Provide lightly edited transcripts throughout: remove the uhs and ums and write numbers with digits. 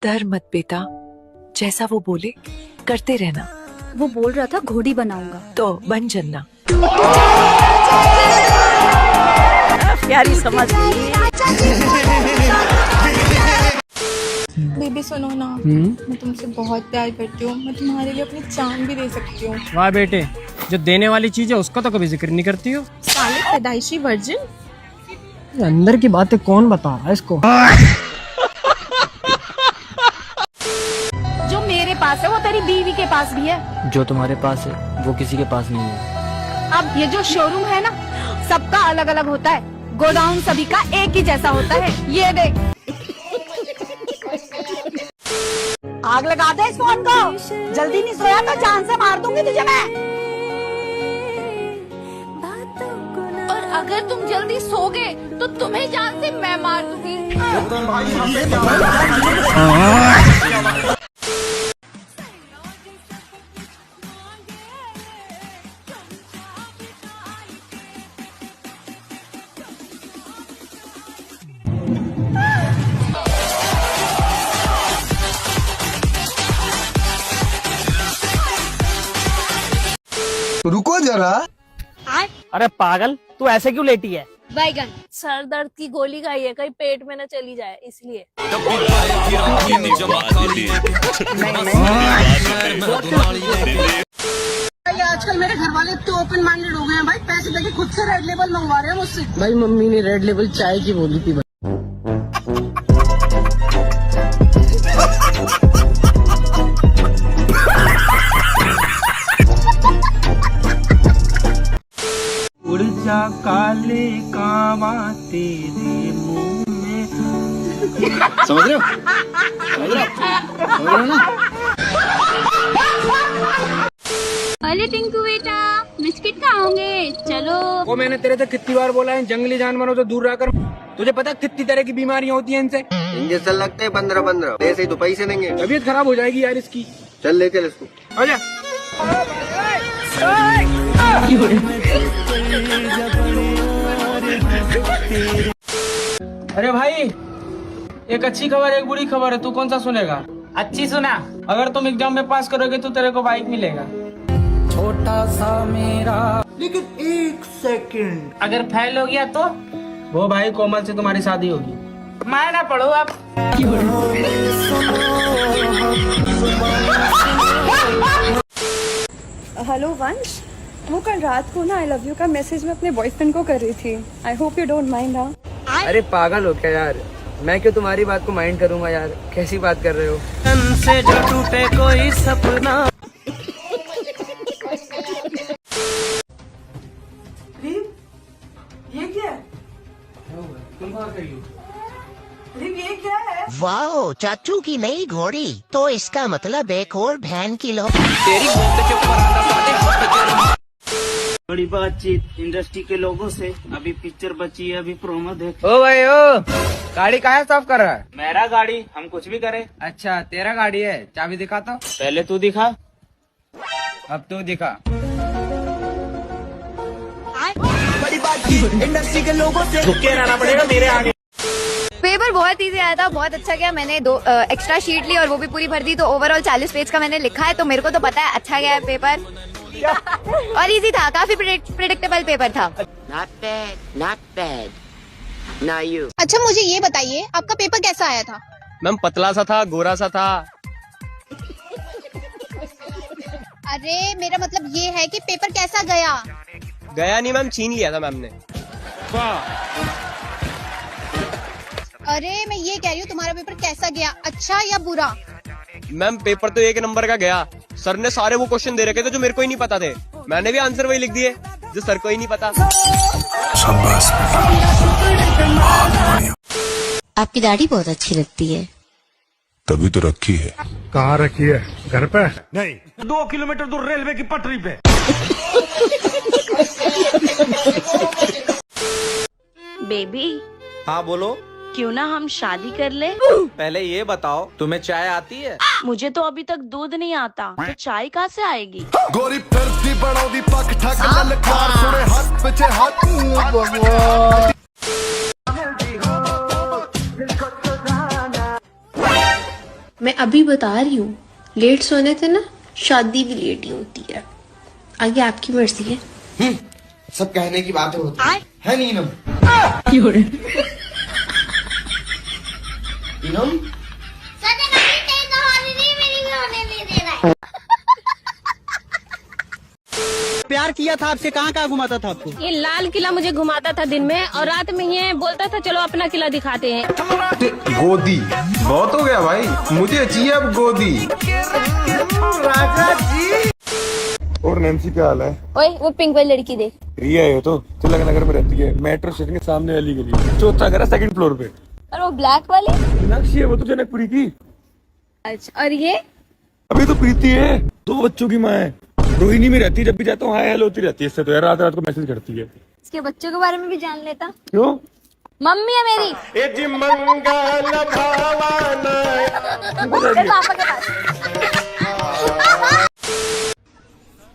डर मत बेटा, जैसा वो बोले करते रहना। वो बोल रहा था घोड़ी बनाऊंगा, तो बन जन्ना। प्यारी समझ गई। बेबी सुनो ना, मैं तुमसे बहुत प्यार करती हूँ। मैं तुम्हारे लिए अपनी जान भी दे सकती हूँ। वाह बेटे, जो देने वाली चीज है उसका तो कभी जिक्र नहीं करती हो। साले पैदाइशी वर्जिन। अंदर की बातें कौन बता रहा है इसको? जो मेरे पास है वो तेरी बीवी के पास भी है। जो तुम्हारे पास है वो किसी के पास नहीं है। अब ये जो शोरूम है ना, सबका अलग अलग होता है, गोडाउन सभी का एक ही जैसा होता है। ये देख, आग लगा दे इस फोन को। जल्दी नहीं सोया तो जान से मार दूंगी तुझे मैं। और अगर तुम जल्दी सोगे तो तुम्हें जान से मैं मार दूंगी। रुको जरा। अरे पागल, तू ऐसे क्यों लेटी है? बैगन सर दर्द की गोली खाई है, कहीं पेट में न चली जाए इसलिए। आजकल मेरे घर वाले तो ओपन माइंडेड हो गए हैं भाई। पैसे देके खुद से रेड लेबल मंगवा रहे हैं मुझसे। भाई मम्मी ने रेड लेबल चाय की बोली थी। उड़ जा काले कावा तेरे मुंह में। समझ रहे हो? समझ रहे हो ना? अरे टिंकू बेटा, बिस्किट खाओगे? चलो। वो मैंने तेरे से कितनी बार बोला है जंगली जानवरों से दूर रहकर। तुझे पता है कितनी तरह की बीमारियां होती हैं इनसे? इंजेक्शन लगते हैं 15-15। ऐसे ही तो पैसे देंगे। तबीयत खराब हो जाएगी यार इसकी। चल ले चल इसको। आजा। अरे भाई, एक अच्छी खबर एक बुरी खबर है, तू कौन सा सुनेगा? अच्छी सुना। अगर तुम एग्जाम में पास करोगे तो तेरे को बाइक मिलेगा। छोटा सा मेरा। लेकिन एक सेकंड, अगर फेल हो गया तो वो भाई कोमल से तुम्हारी शादी होगी। मैं ना पढ़ो अब। हेलो वंश, वो कल रात को ना आई लव यू का मैसेज मैं अपने बॉयफ्रेंड को कर रही थी। I hope you don't mind. हाँ, अरे पागल हो क्या यार? मैं क्यों तुम्हारी बात को माइंड करूंगा यार? कैसी बात कर रहे हो? से जो टूटे कोई सपना। ये क्या है? तुम कहाँ गई हो? ये क्या है? वाओ, चाचू की नई घोड़ी। तो इसका मतलब एक और बहन की लो। बड़ी बातचीत इंडस्ट्री के लोगों से। अभी पिक्चर बची है, अभी प्रोमो देख। ओ भाई ओ, गाड़ी कहाँ साफ कर रहा है? मेरा गाड़ी, हम कुछ भी करें। अच्छा तेरा गाड़ी है, चाबी दिखा तो। पहले तू दिखा। अब तू दिखा। बड़ी बातचीत इंडस्ट्री के लोगों से। झुके रहना पड़ेगा मेरे आगे। पेपर बहुत इजी आया था, बहुत अच्छा गया। मैंने 2 एक्स्ट्रा शीट ली और वो भी पूरी भर दी, तो ओवरऑल 40 पेज का मैंने लिखा है। तो मेरे को तो पता है अच्छा गया है पेपर। और इजी था, काफी प्रेडिक्टेबल पेपर था। Not bad, not bad. Now you. अच्छा मुझे ये बताइए, आपका पेपर कैसा आया था? मैम पतला सा था, गोरा सा था। अरे मेरा मतलब ये है कि पेपर कैसा गया? गया नहीं मैम, छीन लिया था मैम ने। अरे मैं ये कह रही हूँ तुम्हारा पेपर कैसा गया, अच्छा या बुरा? मैम पेपर तो 1 नंबर का गया। सर ने सारे वो क्वेश्चन दे रखे थे जो मेरे को ही नहीं पता थे। मैंने भी आंसर वही लिख दिए जो सर को ही नहीं पता। आपकी दाढ़ी बहुत अच्छी लगती है। तभी तो रखी है। कहाँ रखी है? घर पे? नहीं, 2 किलोमीटर दूर रेलवे की पटरी पे। बेबी, हाँ बोलो। क्यों ना हम शादी कर ले? पहले ये बताओ, तुम्हें चाय आती है? मुझे तो अभी तक दूध नहीं आता, तो चाय कहाँ से आएगी? गोरी फिरती बड़ौदी पक ठक ललकार सुने हाथ पीछे हाथ। मैं अभी बता रही हूँ, लेट सोने से ना शादी भी लेट ही होती है। आगे आपकी मर्जी है। सब कहने की बातें होती है नीनम। नीनम प्यार किया था आपसे, कहाँ कहाँ घुमाता था आपको? ये लाल किला मुझे घुमाता था दिन में, और रात में ये बोलता था चलो अपना किला दिखाते हैं। गोदी बहुत हो गया भाई, मुझे चाहिए अब गोदी। राजा जी। और नैन्सी क्या हाल है? ओए वो पिंक वाली लड़की देख। रिया है तो तिलक नगर में रहती है, मेट्रो स्टेशन के सामने वाली गली, चौथा घर है, सेकंड फ्लोर पे। और वो ब्लैक वाली? मीनाक्षी है वो तो, जनकपुरी की। अच्छा, और ये? अभी तो प्रीति है, 2 बच्चों की माँ है, रोहिणी में रहती है, जब भी जाता हूँ हाय हेलो होती रहती है। इससे तो यार रात रात को मैसेज करती है। इसके बच्चों के बारे में भी जान लेता। क्यों? मम्मी है मेरी। पापा के पास।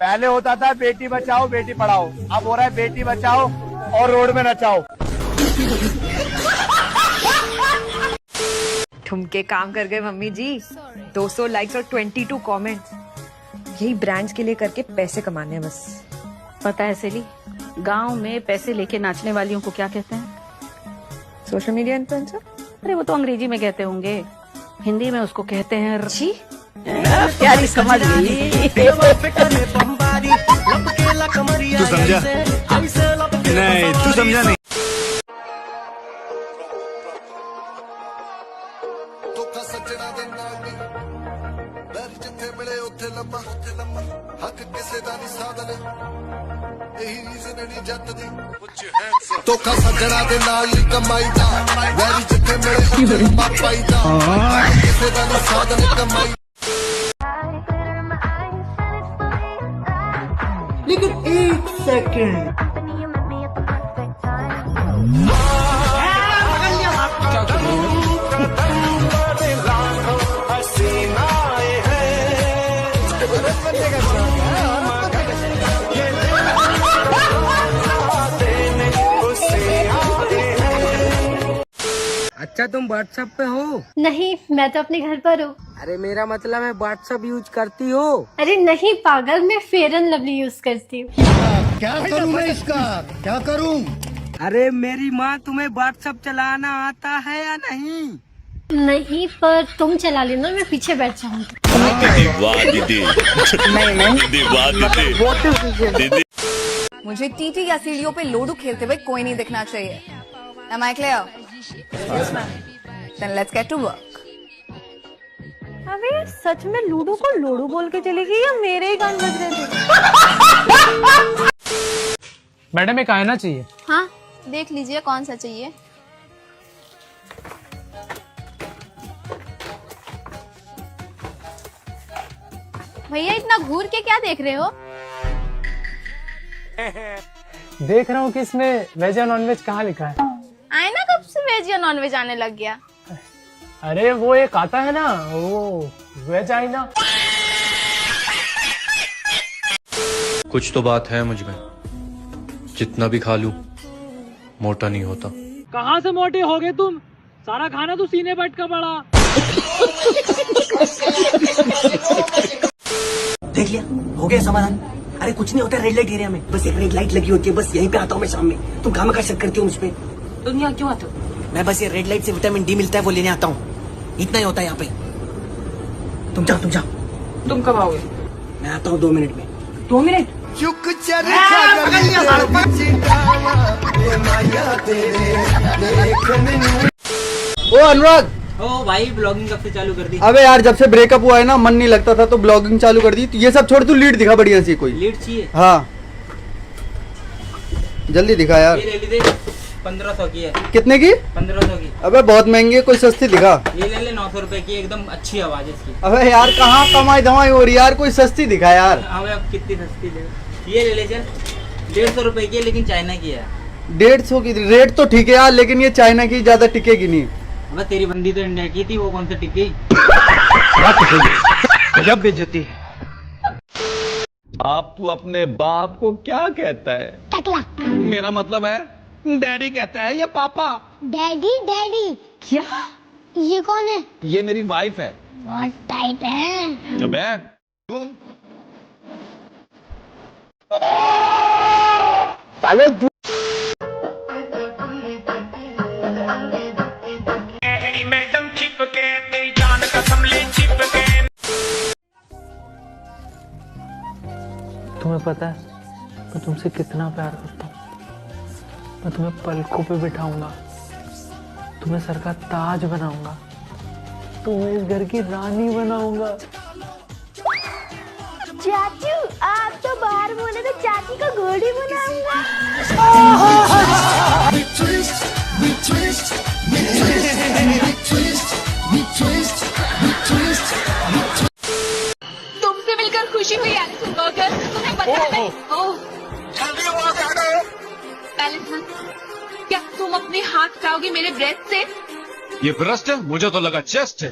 पहले होता था बेटी बचाओ बेटी पढ़ाओ, अब हो रहा है बेटी बचाओ और रोड में नचाओ। ठुमके काम कर गए मम्मी जी। 200 लाइक्स और 22 कमेंट्स। यही ब्रांड्स के लिए करके पैसे कमाने हैं बस। पता है सेली, गांव में पैसे लेके नाचने वालियों को क्या कहते हैं? Social media influencer. अरे वो तो अंग्रेजी में कहते होंगे, हिंदी में उसको कहते हैं जी। प्यारी समझ गई। तू समझा नहीं, तू समझा नहीं। सज्जना दे नाल दी बैर जिथे मिले उथे लम्मा हक किसे दा नहीं साधन यही रीजन नहीं जत दी धोखा सज्जना दे नाल नहीं कमाई दा बैर जिथे मिले उथे लम्मा पाई दा हक किसे दा नहीं साधन कमाई। लेकिन 1 सेकंड अच्छा तुम व्हाट्सएप पे हो? नहीं, मैं तो अपने घर पर हूँ। अरे मेरा मतलब है व्हाट्सएप यूज करती हो? अरे नहीं पागल, मैं फेयर एंड लवली यूज करती हूँ। क्या करूं मैं इसका, क्या करूं? अरे मेरी माँ, तुम्हें व्हाट्सएप चलाना आता है या नहीं? नहीं, पर तुम चला लेना, मैं पीछे बैठ जाऊंगी। मुझे टीटी या सीढ़ियों पे लोडू खेलते हुए कोई नहीं दिखना चाहिए। Am I clear? Yes, ma'am. Then let's get to work. अबे सच में लूडो को लोडू बोल के चली गई या मेरे ही कान बज रहे थे? मैडम एक आईना चाहिए। हाँ, देख लीजिए कौन सा चाहिए। भैया इतना घूर के क्या देख रहे हो? देख रहा हूँ कि इसमें वेज या नॉन वेज कहाँ लिखा है। आईना कब से वेज या नॉन वेज आने लग गया? अरे वो एक आता है ना, वो वेज आईना। कुछ तो बात है मुझ में, जितना भी खा लूं मोटा नहीं होता। कहाँ से मोटे हो गए तुम? सारा खाना तो सीने बैठ का पड़ा। देख लिया, हो गया समाधान। अरे कुछ नहीं होता रेड लाइट एरिया में, बस एक रेड लाइट लगी होती है, बस यहीं पे आता हूँ मैं शाम में। तुम काम का शक करती हो मुझ पे? तुम यहाँ क्यों आते हो? मैं बस ये रेड लाइट से विटामिन डी मिलता है वो लेने आता हूँ, इतना ही होता है यहाँ पे। तुम जाओ तुम जाओ। तुम कब आओगे? मैं आता हूँ 2 मिनट में। 2 मिनट? ओ अनुराग, ओ भाई ब्लॉगिंग कब से चालू कर दी? अबे यार जब से ब्रेकअप हुआ है ना, मन नहीं लगता था तो ब्लॉगिंग चालू कर दी। तो ये सब छोड़, तू लीड दिखा बढ़िया सी कोई। लीड चाहिए? हाँ जल्दी दिखा यार। ये ले ली 1500 की है। कितने की? 1500 की। अबे बहुत महंगी है, कोई सस्ती दिखा। ये ले ले 900 रुपए की, एकदम अच्छी आवाज है इसकी। अबे यार कहाँ कमाई धमाई हो रही यार, कोई सस्ती दिखा यार। अबे अब कितनी सस्ती ले? ये ले ले चल, 150 रुपए की है लेकिन चाइना की है। 150 की रेट तो ठीक है यार, लेकिन ये चाइना की ज्यादा टिकेगी नहीं। अबे तेरी बंदी तो इंडिया की थी, वो कौन सा टिकी? गजब बेइज्जती। आप तो अपने बाप को क्या कहता है? टकला। मेरा मतलब है डैडी कहता है या पापा? डैडी डैडी क्या? ये कौन है? ये मेरी वाइफ है। बहुत टाइट है। अबे मैडम चिपके तेरी जान कसम ले चिपके। तुम्हें पता है मैं तुमसे कितना प्यार करता हूँ। मैं तुम्हें पलकों पे बिठाऊंगा, तुम्हें सर का ताज बनाऊंगा, तुम्हें इस घर की रानी बनाऊंगा। चाचू आप तो बाहर बोले तो चाची को घोड़ी बनाऊंगा। तुमसे मिलकर खुशी हुई एलिसन बर्गर। तुम्हें पता है एलिसन, क्या तुम अपने हाथ हटाओगे मेरे ब्रेस्ट से? ये ब्रेस्ट है, मुझे तो लगा चेस्ट है।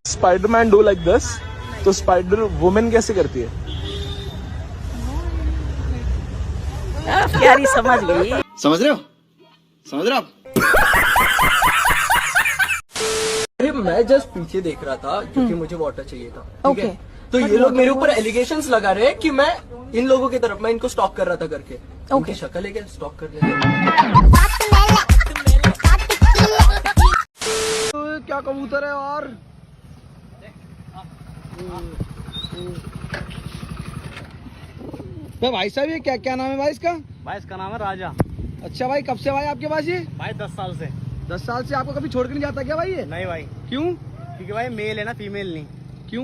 स्पाइडरमैन डू लाइक दिस, तो स्पाइडर वुमेन कैसे करती है? प्यारी समझ गई। समझ रहे हो? समझ रहे हो आप? अरे मैं जस्ट पीछे देख रहा था क्योंकि मुझे वाटर चाहिए था। ठीक है? तो ये लोग मेरे ऊपर एलिगेशंस लगा रहे हैं कि मैं इन लोगों की तरफ, मैं इनको स्टॉक कर रहा था करके। उनकी शक्ल है क्या स्टॉक करने? क्या कबूतर है यार? भाई साहब ये क्या क्या नाम है भाई इसका? भाई इसका नाम है राजा। अच्छा भाई, कब से भाई आपके पास ये? भाई 10 साल से। 10 साल से आपको कभी छोड़ के नहीं जाता क्या भाई ये? नहीं भाई। क्यों? क्योंकि भाई मेल है ना, फीमेल नहीं। क्यों?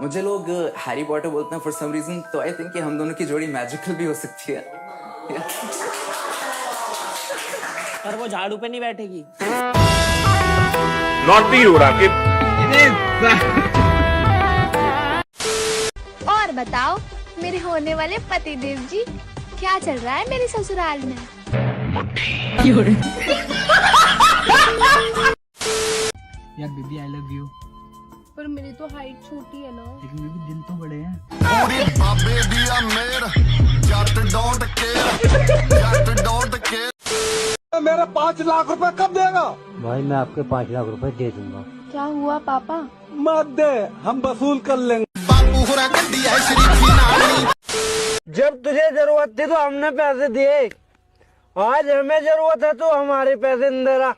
मुझे लोग हैरी पॉटर बोलते हैं फॉर सम रीजन, तो आई थिंक कि हम दोनों की जोड़ी मैजिकल भी हो सकती है। पर वो झाड़ू पे नहीं बैठेगी। नॉटी हो रहा और बताओ मेरे होने वाले पतिदेव जी, क्या चल रहा है मेरे ससुराल में? यार बेबी आई लव यू। पर मेरी तो हाइट छोटी है ना। लेकिन बेबी दिल तो बड़े हैं। पूरी बाबे दिया मेर जट डोंट केयर, जट डोंट केयर। मेरा 5 लाख रुपए कब देगा? भाई मैं आपके 5 लाख रुपए दे दूंगा। क्या हुआ पापा? मत दे, हम वसूल कर लेंगे। बापू हुरा गड्डी है शरीफी नानी। जब तुझे जरूरत थी तो हमने पैसे दिए, आज हमें जरूरत है तो हमारे पैसे नहीं दे रहा।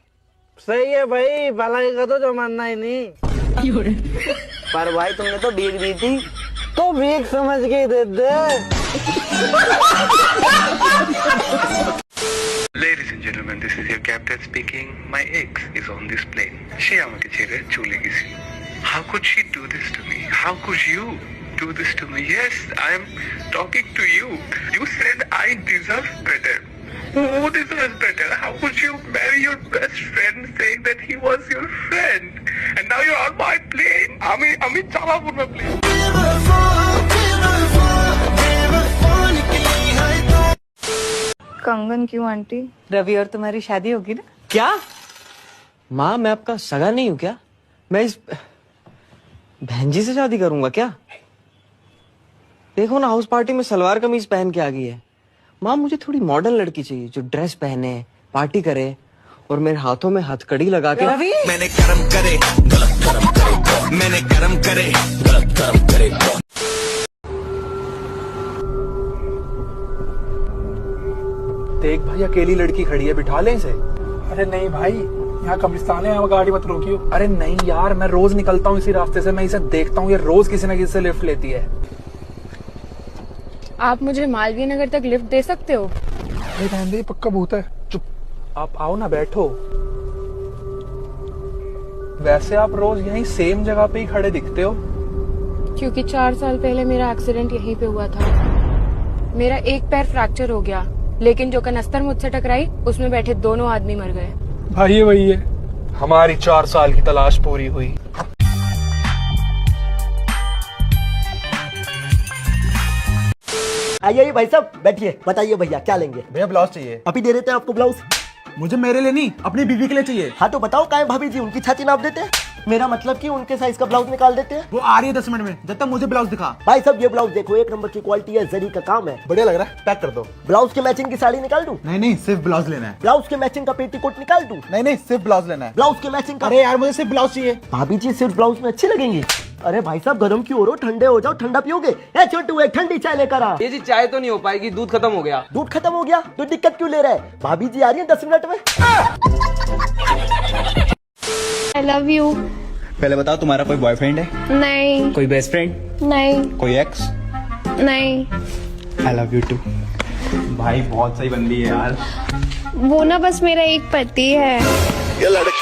सही है भाई, भलाई का तो जमाना ही नहीं। पर भाई तुमने तो भीख दी थी, तो भीख समझ के दे दे। Ladies and gentlemen, this is your captain speaking. My ex is on this plane. She আমাকে ছেড়ে চলে গেছে। How could she do this to me? How could you do this to me? Yes, I am talking to you. You said I deserve better. Who deserves better? How could you marry your best friend saying that he was your friend? And now you're on my plane. আমি চালাবো না plane. कंगन क्यों aunty? Ravi और तुम्हारी शादी होगी ना? क्या? माँ मैं आपका सगा नहीं हूँ क्या? मैं इस बहन जी से शादी करूंगा क्या? देखो ना, हाउस पार्टी में सलवार कमीज पहन के आ गई है। माँ मुझे थोड़ी मॉडर्न लड़की चाहिए जो ड्रेस पहने, पार्टी करे और मेरे हाथों में हथकड़ी लगा के। रवि मैंने कर्म करे गलत कर्म करे, मैंने कर्म करे गलत कर्म करे। देख भाई अकेली लड़की खड़ी है, बिठा ले इसे। अरे नहीं भाई, यहाँ कब्रिस्तान है, यहाँ गाड़ी मत रोकियो। अरे नहीं यार, मैं रोज निकलता हूँ इसी रास्ते से, मैं इसे देखता हूँ, ये रोज किसी न किसी से लिफ्ट लेती है। आप मुझे मालवीय नगर तक लिफ्ट दे सकते हो? अरे रहने दे, पक्का भूत है। चुप, आप आओ ना, बैठो। वैसे आप रोज यहीं सेम जगह पे ही खड़े दिखते हो। क्योंकि 4 साल पहले मेरा एक्सीडेंट यहीं पे हुआ था। मेरा एक पैर फ्रैक्चर हो गया, लेकिन जो कनस्तर मुझसे टकराई उसमें बैठे दोनों आदमी मर गए। भाई वही है, हमारी 4 साल की तलाश पूरी हुई। आइए भाई साहब बैठिए, बताइए भैया क्या लेंगे? भैया ब्लाउज चाहिए। अभी दे देते हैं आपको ब्लाउज। मुझे मेरे लिए नहीं, अपनी बीवी के लिए चाहिए। हाँ तो बताओ, काहे भाभी जी उनकी छाती नाप देते हैं। मेरा मतलब कि उनके साइज का ब्लाउज निकाल देते हैं। वो आ रही है 10 मिनट में, जब तक मुझे ब्लाउज दिखा। भाई साहब ये ब्लाउज देखो, 1 नंबर की क्वालिटी है, जरी का काम है, बढ़िया लग रहा है, पैक कर दो। ब्लाउज के मैचिंग की साड़ी निकाल दूं? नहीं सिर्फ ब्लाउज लेना है। ब्लाउज के मैचिंग का पेटीकोट निकाल दूं? नहीं सिर्फ ब्लाउज लेना है। ब्लाउज के मैचिंग का? अरे यार मुझे सिर्फ ब्लाउज चाहिए। भाभी जी सिर्फ ब्लाउज में अच्छी लगेंगी। अरे भाई साहब गर्म क्यों हो रहे हो, ठंडे हो जाओ, ठंडा पियोगे? ए छोटू एक ठंडी चाय लेकर आ। ये जी चाय तो नहीं हो पाएगी, दूध खत्म हो गया। दूध खत्म हो गया तो दिक्कत क्यों ले रहा है? भाभी जी आ रही है 10 मिनट में। आई लव यू। पहले बताओ तुम्हारा कोई बॉयफ्रेंड है? नहीं। कोई बेस्ट फ्रेंड? नहीं। कोई एक्स? नहीं। I love you too. भाई बहुत सही बंदी है यार। वो ना बस मेरा एक पति है। ये लड़के